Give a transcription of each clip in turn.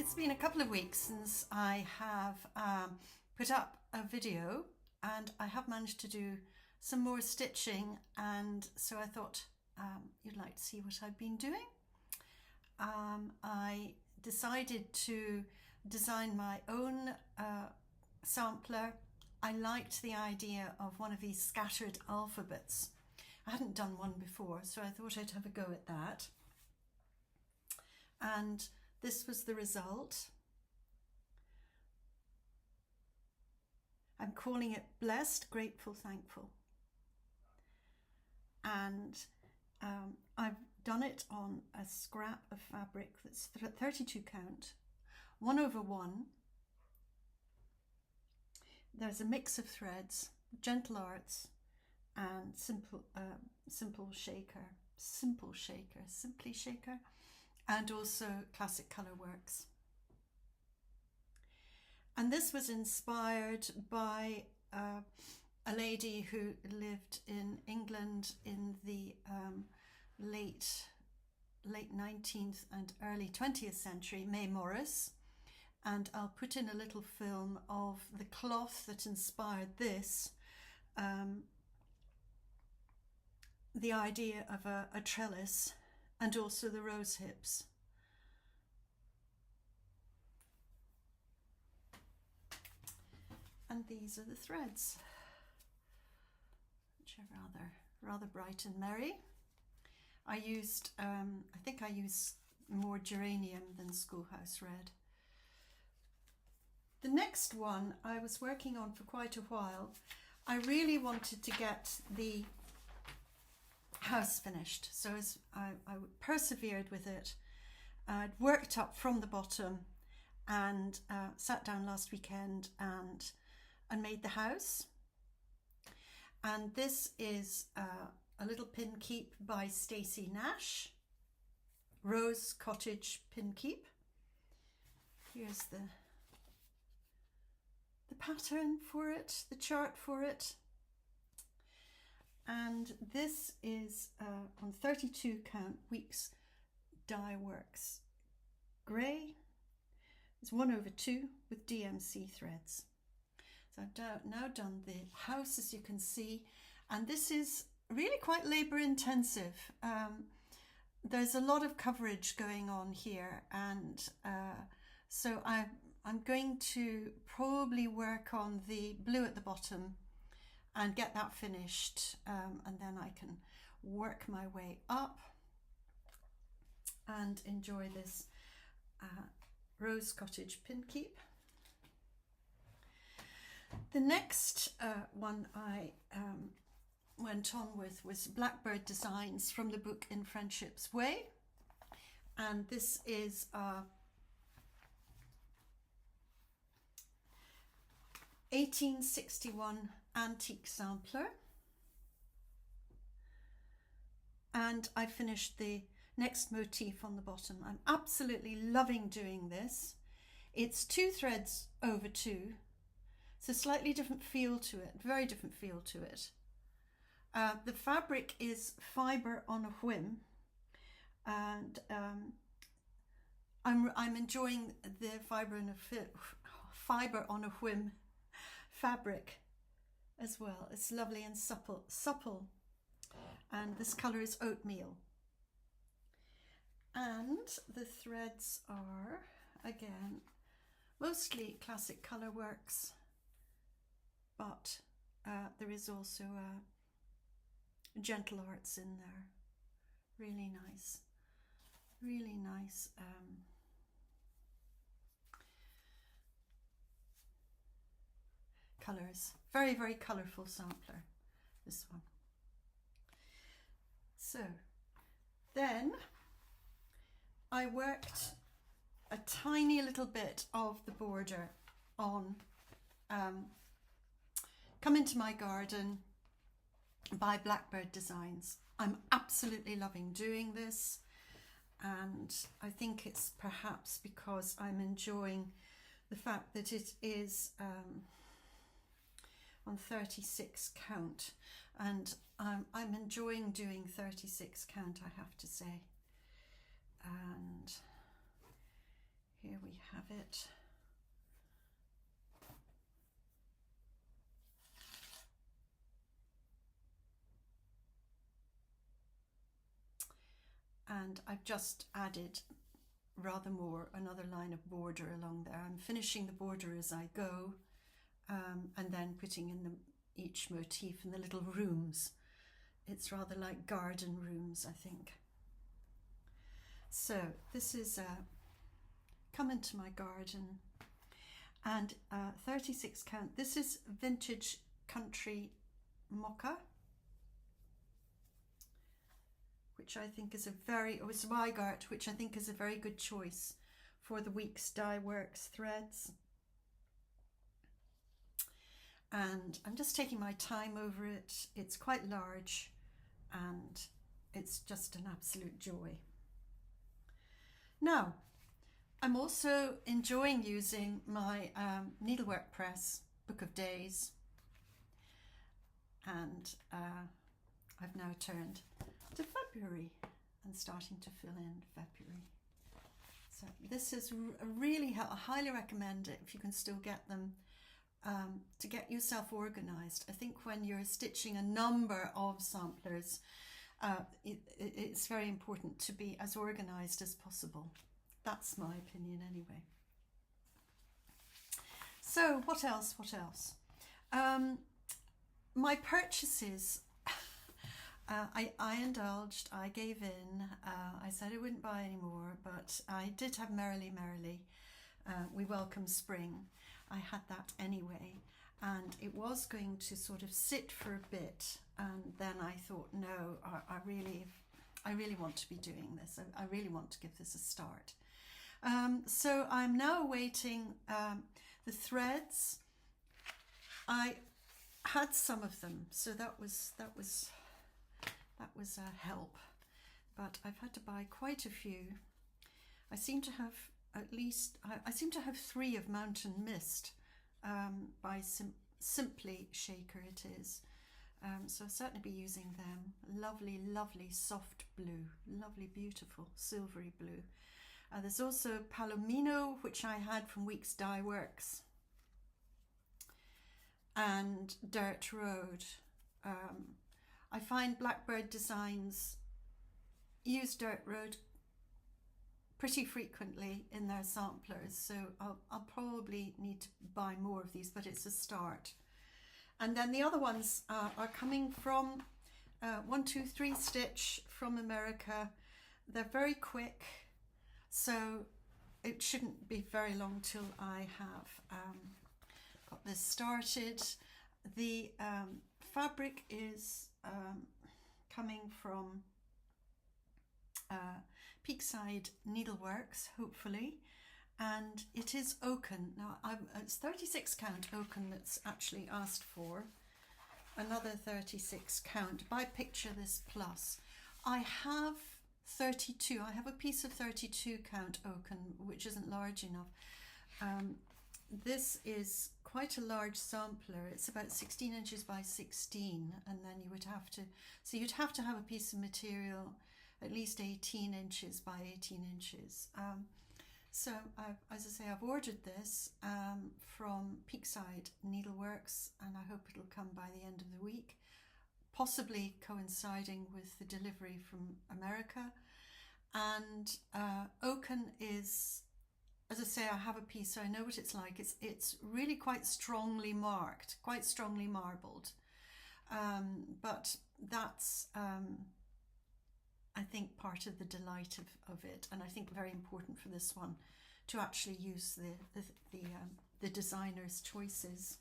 It's been a couple of weeks since I have put up a video, and I have managed to do some more stitching, and so I thought you'd like to see what I've been doing. I decided to design my own sampler. I liked the idea of one of these scattered alphabets. I hadn't done one before, so I thought I'd have a go at that. And this was the result. I'm calling it Blessed, Grateful, Thankful. And I've done it on a scrap of fabric that's 32 count, 1/1. There's a mix of threads, Gentle Arts and Simply Shaker, and also Classic Colour Works. And this was inspired by a lady who lived in England in the late 19th and early 20th century, May Morris. And I'll put in a little film of the cloth that inspired this, the idea of a trellis, and also the rose hips. And these are the threads, which are rather bright and merry. I used, I think I used more geranium than schoolhouse red. The next one I was working on for quite a while. I really wanted to get the house finished, so as I persevered with it. I'd worked up from the bottom and sat down last weekend and made the house. And this is a little Pinkeep by Stacey Nash, Rose Cottage Pinkeep. Here's the pattern for it, the chart for it. And this is on 32 count Weeks Dye Works grey. It's 1/2 with DMC threads. So I've now done the house, as you can see, and this is really quite labour intensive. There's a lot of coverage going on here, and so I'm going to probably work on the blue at the bottom and get that finished, and then I can work my way up and enjoy this Rose Cottage Pinkeep. The next one I went on with was Blackbird Designs from the book In Friendship's Way, and this is 1861 antique sampler, and I finished the next motif on the bottom. I'm absolutely loving doing this. It's 2 threads over 2. It's a slightly different feel to it, very different feel to it. The fabric is Fibre on a Whim, and I'm enjoying the Fibre on a Whim fabric as well. It's lovely and supple, and this colour is Oatmeal. And the threads are, again, mostly Classic Colour Works, but there is also Gentle Arts in there. Really nice colours. Very, very colourful sampler, this one. So then I worked a tiny little bit of the border on Come Into My Garden by Blackbird Designs. I'm absolutely loving doing this, and I think it's perhaps because I'm enjoying the fact that it is on 36 count, and I'm enjoying doing 36 count, I have to say. And Here we have it. And I've just added another line of border along there. I'm finishing the border as I go, and then putting in each motif in the little rooms. It's rather like garden rooms, I think. So this is come into my garden, and 36 count. This is vintage country mocha, which I think is Zweigart, which I think is a very good choice for the week's Dye Works threads. And I'm just taking my time over it. It's quite large and it's just an absolute joy. Now, I'm also enjoying using my needlework press Book of Days, and I've now turned to February and starting to fill in February. So this is really, I highly recommend it if you can still get them, to get yourself organized. I think when you're stitching a number of samplers, it's very important to be as organized as possible. That's my opinion anyway. So what else? My purchases, I indulged, I gave in, I said I wouldn't buy any more, but I did have Merrily Merrily, We Welcome Spring. I had that anyway, and it was going to sort of sit for a bit, and then I thought, no, I really want to be doing this. I really want to give this a start. So I'm now awaiting the threads. I had some of them, so that was a help, but I've had to buy quite a few. I seem to have I seem to have 3 of Mountain Mist by Simply Shaker it is. So I'll certainly be using them. Lovely, lovely soft blue, lovely, beautiful silvery blue. There's also Palomino, which I had from Week's Dye Works, and Dirt Road. I find Blackbird designs use Dirt Road pretty frequently in their samplers, so I'll probably need to buy more of these, but it's a start. And then the other ones are coming from 123 Stitch from America. They're very quick, so it shouldn't be very long till I have got this started. The fabric is coming from Peakside Needleworks, hopefully, and it is oaken. Now it's 36 count oaken that's actually asked for. Another 36 count. By picture this plus. I have 32. I have a piece of 32 count oaken which isn't large enough. This is quite a large sampler. It's about 16 inches by 16, and then you would have to, so you'd have to have a piece of material at least 18 inches by 18 inches. So as I say, I've ordered this from Peakside Needleworks, and I hope it'll come by the end of the week, possibly coinciding with the delivery from America. And oaken is, as I say, I have a piece, so I know what it's like. It's really quite strongly marked, quite strongly marbled. But that's, I think, part of the delight of it, and I think very important for this one to actually use the designer's choices.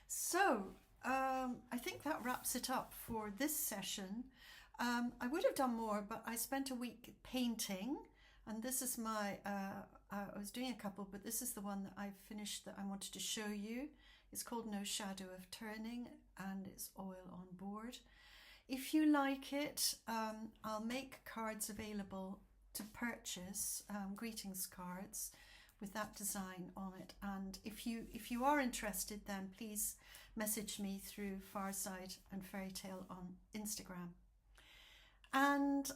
So I think that wraps it up for this session. I would have done more, but I spent a week painting, and this is my, I was doing a couple, but this is the one that I've finished that I wanted to show you. It's called No Shadow of Turning, and it's oil on board. If you like it, I'll make cards available to purchase, greetings cards with that design on it. And if you are interested, then please message me through Fireside and Fairytale on Instagram. And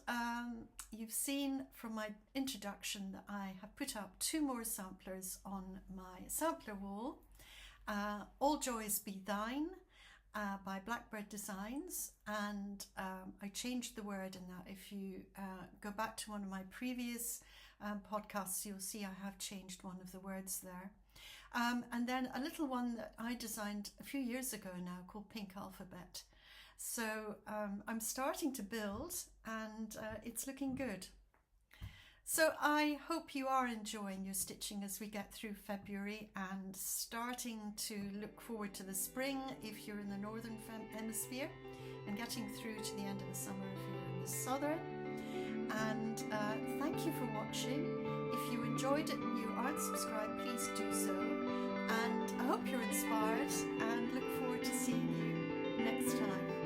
you've seen from my introduction that I have put up 2 more samplers on my sampler wall. All Joys Be Thine by Blackbird Designs, and I changed the word in that. If you go back to one of my previous podcasts, you'll see I have changed one of the words there. And then a little one that I designed a few years ago now called Pink Alphabet. So I'm starting to build, and it's looking good. So I hope you are enjoying your stitching as we get through February and starting to look forward to the spring if you're in the northern hemisphere, and getting through to the end of the summer if you're in the southern. And thank you for watching. If you enjoyed it and you aren't subscribed, please do so. And I hope you're inspired, and look forward to seeing you next time.